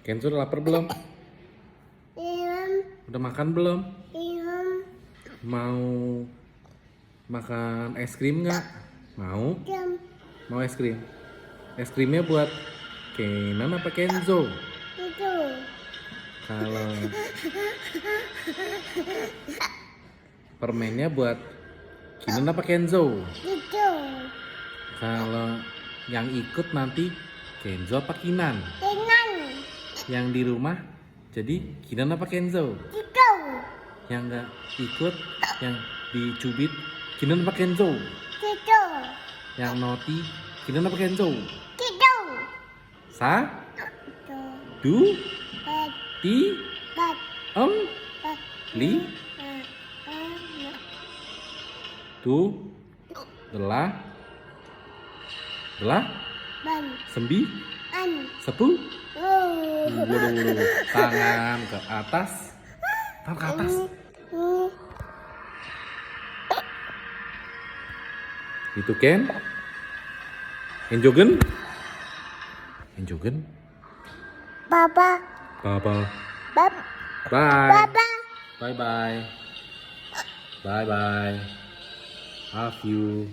Kenzo udah lapar belum? Belum. Udah makan belum? Belum. Mau makan es krim nggak? Mau? Belum. Mau es krim? Es krimnya buat Kenan apa Kenzo? Itu. Kalau permennya buat Kenan apa Kenzo? Itu. Kalau yang ikut nanti Kenzo apa Kinan? Tenan. Yang di rumah jadi Kinan apa Kenzo? Itu. Yang nggak ikut, yang dicubit Kinan apa Kenzo? Itu. Yang naughty Kinan apa Kenzo? Itu. Sa, Itu. du, Bat. ti, Bat. Bat. li, tu, delah, Ban. sembi, An. sepu. Oh. Waduh, tangan ke atas, tangan ke atas. Itu Ken, Enjogen, Enjogen, Papa. Papa, Bab. bye, Papa. bye bye, bye bye, love you.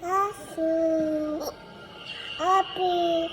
Asu. Api.